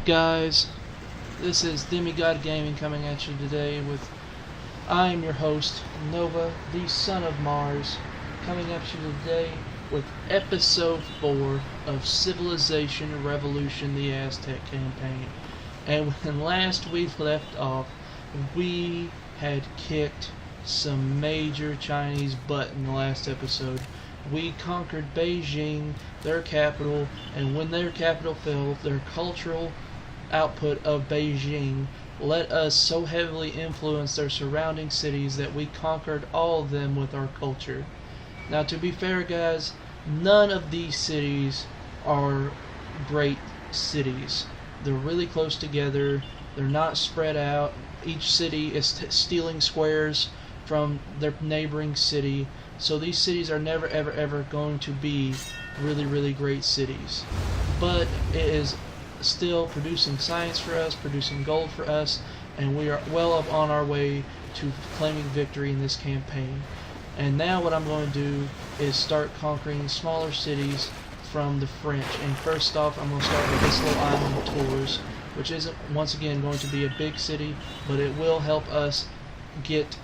guys? This is Demigod Gaming coming at you today with I am your host, Nova, the son of Mars, coming at you today with episode 4 of Civilization Revolution the Aztec campaign. And when last we left off, we had kicked some major Chinese butt in the last episode. We conquered Beijing, their capital, and when their capital fell, their cultural output of Beijing let us so heavily influence their surrounding cities that we conquered all of them with our culture. Now, to be fair, guys, none of these cities are great cities. They're really close together. They're not spread out. Each city is stealing squares from their neighboring city. So these cities are never ever going to be really great cities. But it is still producing science for us, producing gold for us, and we are well up on our way to claiming victory in this campaign. And now what I'm going to do is start conquering smaller cities from the French. And first off, I'm going to start with this little island of Tours, which isn't once again going to be a big city, but it will help us get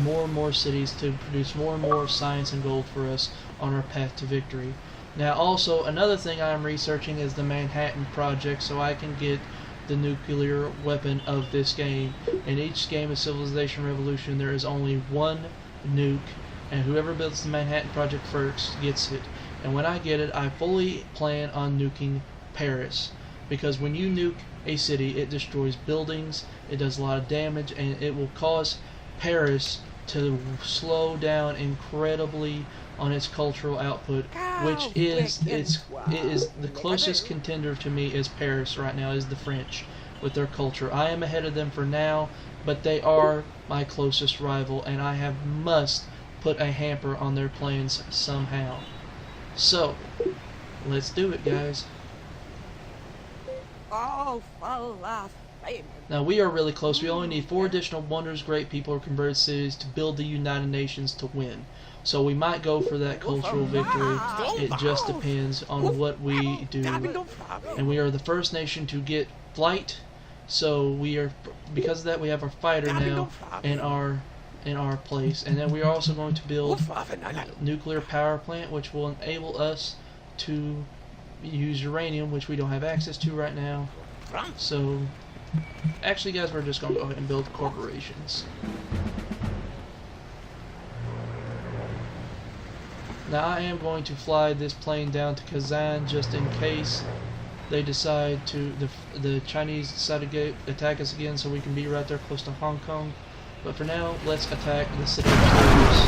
more and more cities to produce more and more science and gold for us on our path to victory. Now also, another thing I am researching is the Manhattan Project, so I can get the nuclear weapon of this game. In each game of Civilization Revolution there is only one nuke, and whoever builds the Manhattan Project first gets it. And when I get it, I fully plan on nuking Paris, because when you nuke a city, it destroys buildings, it does a lot of damage, and it will cause Paris to slow down incredibly on its cultural output, which is it is the closest contender to me is Paris right now, is the French with their culture. I am ahead of them for now, but they are my closest rival, and I must put a hamper on their plans somehow. So let's do it, guys. Now we are really close. We only need 4 additional wonders, great people, or converted cities to build the United Nations to win. So we might go for that cultural victory. It just depends on what we do. And we are the first nation to get flight. So we are, because of that, we have our fighter now in our place. And then we are also going to build a nuclear power plant, which will enable us to use uranium, which we don't have access to right now. So actually, guys, we're just going to go ahead and build corporations. Now I am going to fly this plane down to Kazan just in case they decide to, the Chinese decide to attack us again, so we can be right there close to Hong Kong. But for now, let's attack the city of Tours.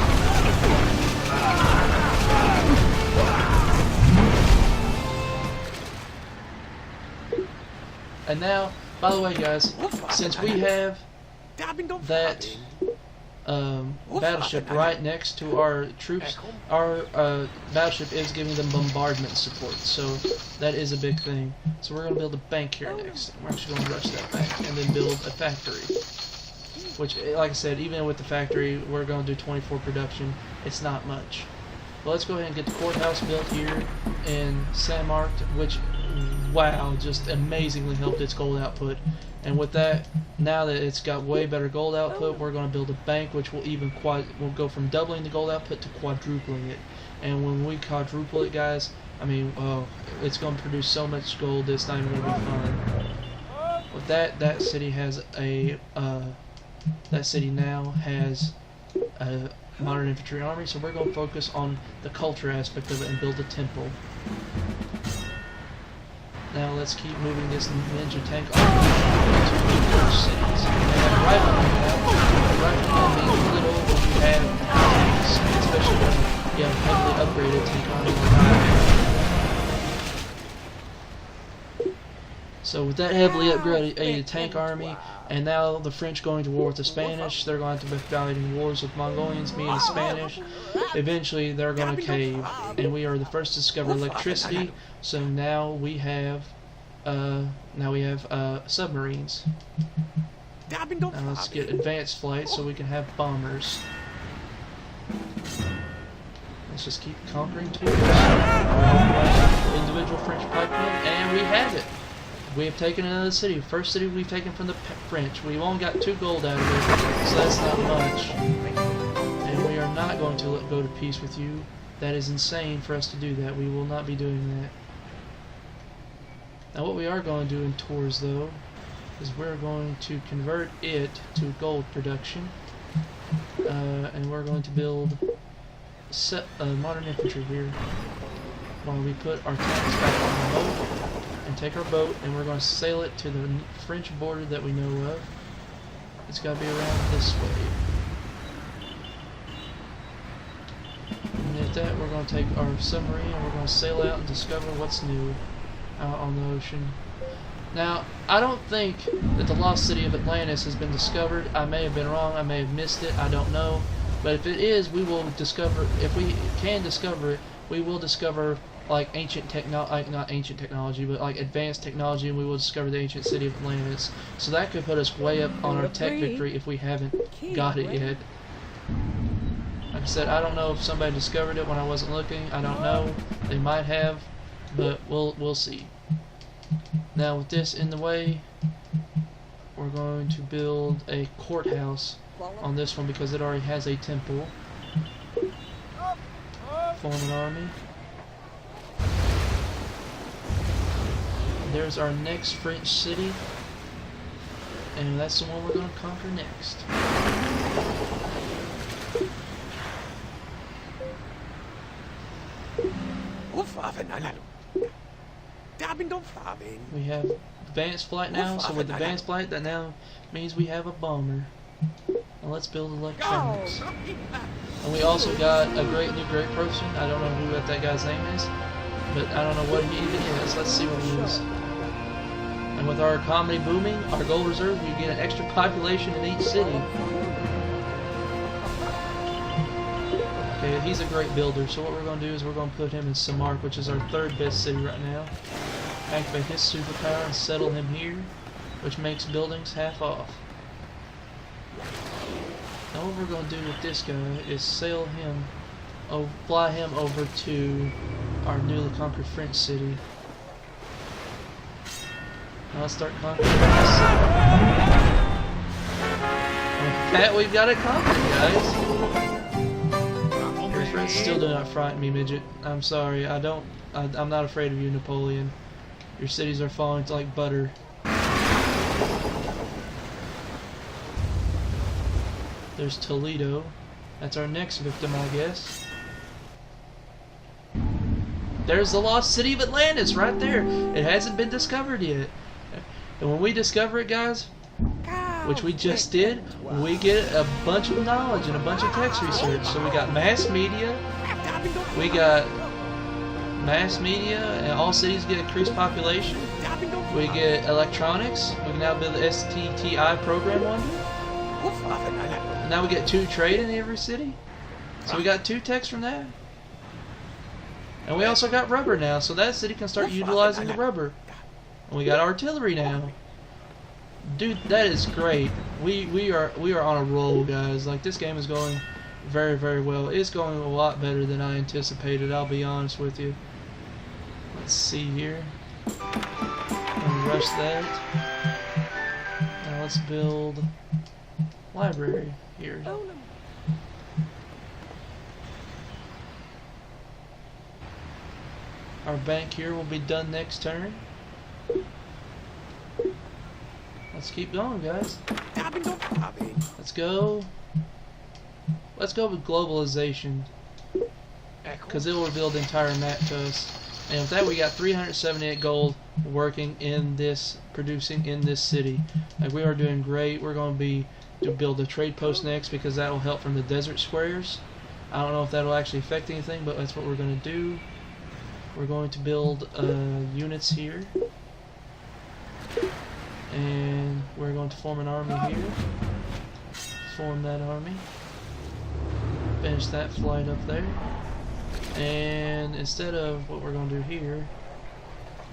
And now, by the way, guys, since we have that battleship right next to our troops, our battleship is giving them bombardment support, so that is a big thing. So we're going to build a bank here next. We're actually going to rush that bank and then build a factory, which, like I said, even with the factory, we're going to do 24 production. It's not much. Well, let's go ahead and get the courthouse built here in San Marc, which, wow, just amazingly helped its gold output. And with that, now that it's got way better gold output, we're going to build a bank which will even we'll go from doubling the gold output to quadrupling it. And when we quadruple it, guys, I mean, oh, it's going to produce so much gold it's not even going to be fun. With that, that city now has a modern infantry army, so we're going to focus on the culture aspect of it and build a temple. Now let's keep moving this ninja tank army to the cities. They have riflemen now. Riflemen means little when you have tanks, especially when you have heavily upgraded tank army like I have. So with that heavily upgraded tank army, and now the French going to war with the Spanish, they're going to be fighting wars with Mongolians, me and the Spanish. Eventually they're going to cave, and we are the first to discover electricity. So now we have submarines. Now let's get advanced flight so we can have bombers. Let's just keep conquering tours. Individual French pikemen, and we have it. We have taken another city. First city we've taken from the French. We've only got 2 gold out of it, so that's not much. And we are not going to go to peace with you. That is insane for us to do that. We will not be doing that. Now what we are going to do in Tours, though, is we're going to convert it to gold production. And we're going to build modern infantry here while we put our tanks back on the boat and take our boat, and we're going to sail it to the French border that we know of. It's got to be around this way. And at that, we're going to take our submarine and we're going to sail out and discover what's new out on the ocean. Now, I don't think that the lost city of Atlantis has been discovered. I may have been wrong, I may have missed it, I don't know. But if it is, we will discover, if we can discover it, we will discover like ancient technology, not ancient technology, but like advanced technology, and we will discover the ancient city of Atlantis. So that could put us way up on our tech victory if we haven't got it yet. Like I said, I don't know if somebody discovered it when I wasn't looking. I don't know. They might have, but we'll see. Now with this in the way, we're going to build a courthouse on this one because it already has a temple. Form an army. There's our next French city, and that's the one we're going to conquer next. We have advanced flight now, so with advanced flight, that now means we have a bomber. And let's build electronics. And we also got a great person. I don't know who that guy's name is, but I don't know what he even is. Let's see what he is. And with our economy booming, our gold reserve, we get an extra population in each city. Okay, he's a great builder, so what we're going to do is we're going to put him in Samark, which is our 3rd best city right now. Activate his superpower and settle him here, which makes buildings half off. Now what we're going to do with this guy is sail him, fly him over to our newly conquered French city. Now let's start conquering this city. With that, we've got it conquered, guys. Your friends still do not frighten me, midget. I'm sorry. I'm not afraid of you, Napoleon. Your cities are falling like butter. There's Toledo. That's our next victim, I guess. There's the lost city of Atlantis right there. It hasn't been discovered yet. And when we discover it, guys, which we just did, we get a bunch of knowledge and a bunch of text research. So we got mass media, and all cities get increased population. We get electronics. We can now build the STTI program wonder. And now we get 2 trade in every city. So we got 2 techs from that. And we also got rubber now, so that city can start utilizing the rubber. And we got artillery now. Dude, that is great. We are on a roll, guys. Like, this game is going very, very well. It's going a lot better than I anticipated, I'll be honest with you. Let's see here. Let me rush that. Now let's build library here. Our bank here will be done next turn. Let's keep going, guys. Let's go. Let's go with globalization, because it will reveal the entire map to us. And with that, we got 378 gold working in this, producing in this city. Like, we are doing great. We're going to build a trade post next, because that will help from the desert squares. I don't know if that will actually affect anything, but that's what we're going to do. We're going to build units here, and we're going to form an army here. Form that army. Finish that flight up there. And instead of what we're going to do here,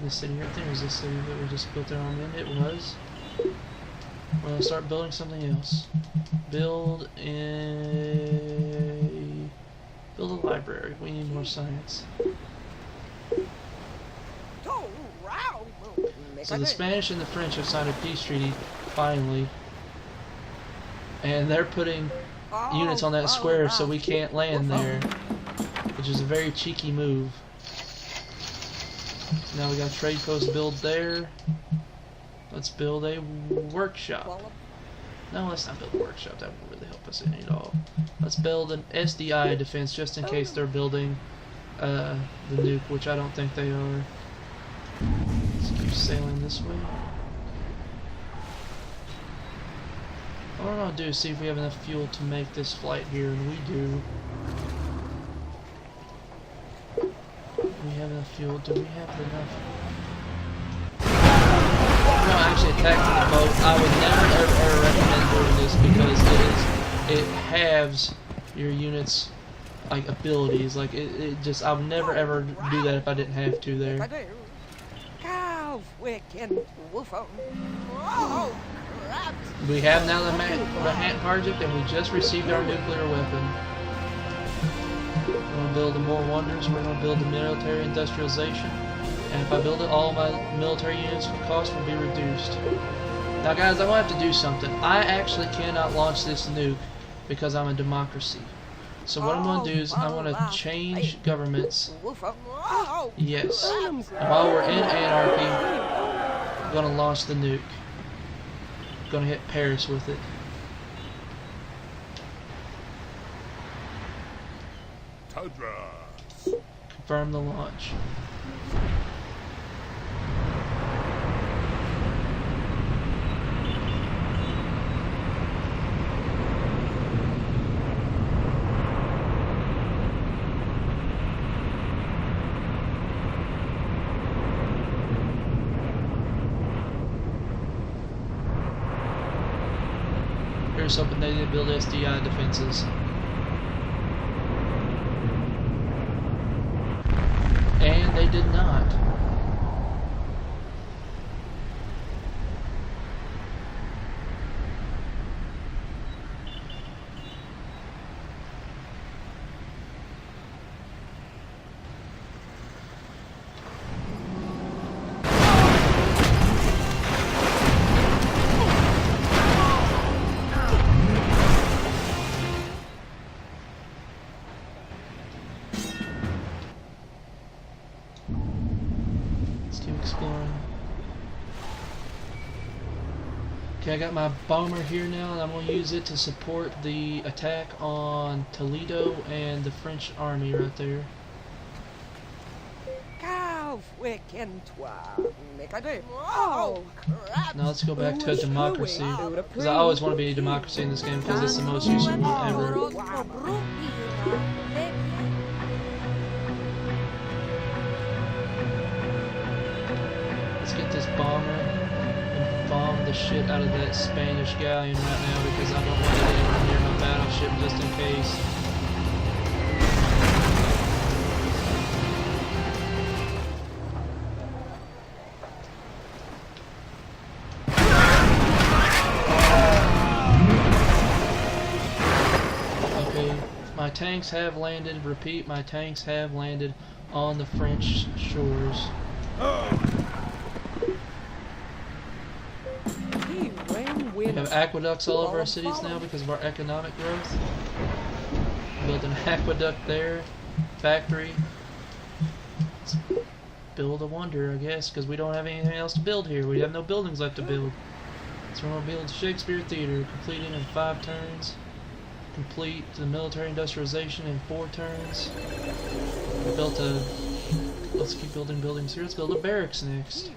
this city right there is this city that we just built our army in. It was. We're going to start building something else. Build a library. We need more science. So the Spanish and the French have signed a peace treaty, finally. And they're putting units on that square so we can't land there. Which is a very cheeky move. Now we got a trade post build there. Let's build a workshop. No, let's not build a workshop. That won't really help us any at all. Let's build an SDI defense just in case they're building the nuke, which I don't think they are. Let's keep sailing this way. What I'm gonna do is see if we have enough fuel to make this flight here, and we do. We have enough fuel. Do we have enough? No, actually attacking the boat. I would never ever recommend doing this because it halves your units like abilities. Like it just I would never ever do that if I didn't have to there. We have now the Manhattan Project, and we just received our nuclear weapon. We're going to build more wonders. We're going to build the military industrialization. And if I build it, all my military units cost will be reduced. Now guys, I'm going to have to do something. I actually cannot launch this nuke because I'm a democracy. So what I'm going to do is I'm going to change governments. Yes. And while we're in anarchy, I'm going to launch the nuke. I'm going to hit Paris with it. Confirm the launch. Here's hoping they didn't build SDI defenses. And they did not. Exploring. Okay, I got my bomber here now, and I'm going to use it to support the attack on Toledo and the French army right there. Now let's go back to democracy, because I always want to be a democracy in this game because it's the most useful ever. Let's get this bomber and bomb the shit out of that Spanish galleon right now because I don't want it anywhere near my battleship just in case. Okay, my tanks have landed. Repeat, my tanks have landed on the French shores. We have aqueducts all over our cities now because of our economic growth. Build an aqueduct there, factory. Let's build a wonder, I guess, because we don't have anything else to build here. We have no buildings left to build. So we're going to build Shakespeare Theater, completing in 5 turns. Complete the military industrialization in 4 turns. We built a... Let's keep building buildings here. Let's build a barracks next.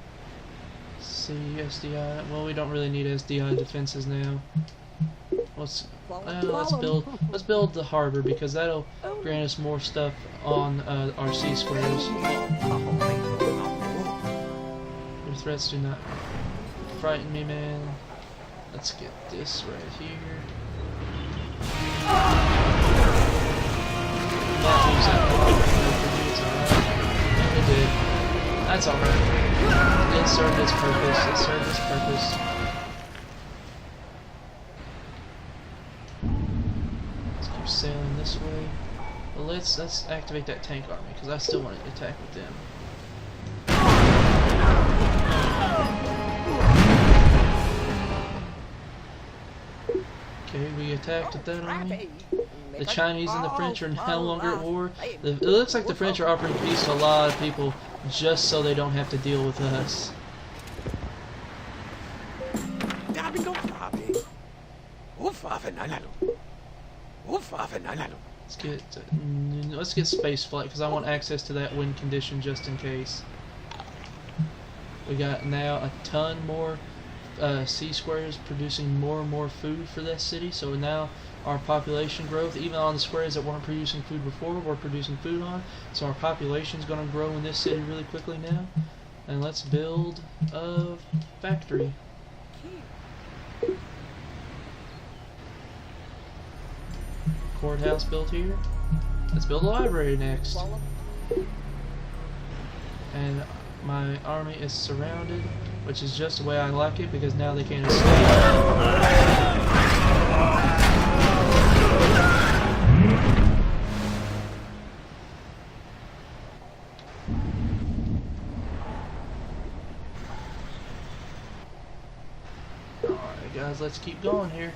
See, SDI. Well, we don't really need SDI defenses now. Let's build the harbor because that'll grant us more stuff on our sea squares. Your threats do not frighten me, man. Let's get this right here. Not use that for it did. That's alright. It served its purpose. It served its purpose. Let's keep sailing this way. Well, let's activate that tank army because I still want to attack with them. Okay, we attacked with that army. The Chinese and the French are no longer at war. It looks like the French are offering peace to a lot of people just so they don't have to deal with us. Let's get space flight because I want access to that wind condition just in case. We got now a ton more C squares producing more and more food for that city. So now our population growth, even on the squares that weren't producing food before, we're producing food on. So our population is going to grow in this city really quickly now. And let's build a factory. Courthouse built here. Let's build a library next. And my army is surrounded, which is just the way I like it because now they can't escape. Alright guys, let's keep going here.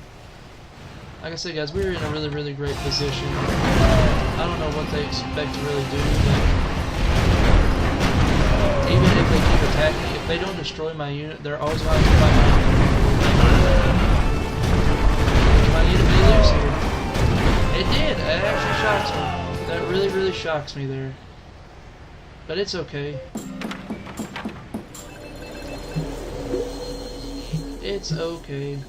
Like I said guys, we're in a really great position. I don't know what they expect to really do, but even if they keep attacking, if they don't destroy my unit, they're always going to do my unit. My unit may lose here. It did! It actually shocks me. That really shocks me there. But it's okay. It's okay.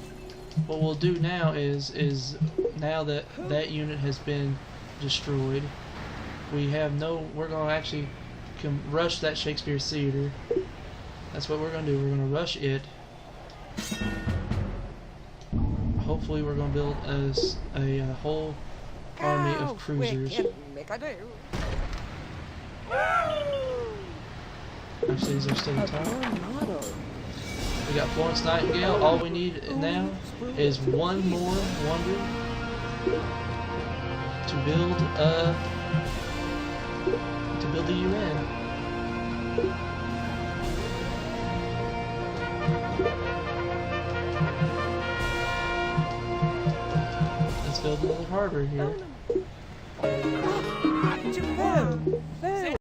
What we'll do now is now that that unit has been destroyed, we're going to actually rush that Shakespeare Theater. That's what we're going to do. We're going to rush it. Hopefully we're going to build a whole army of cruisers. Actually, these are still in time. We got Florence Nightingale. All we need now is one more wonder to build the UN. Let's build another harbor here.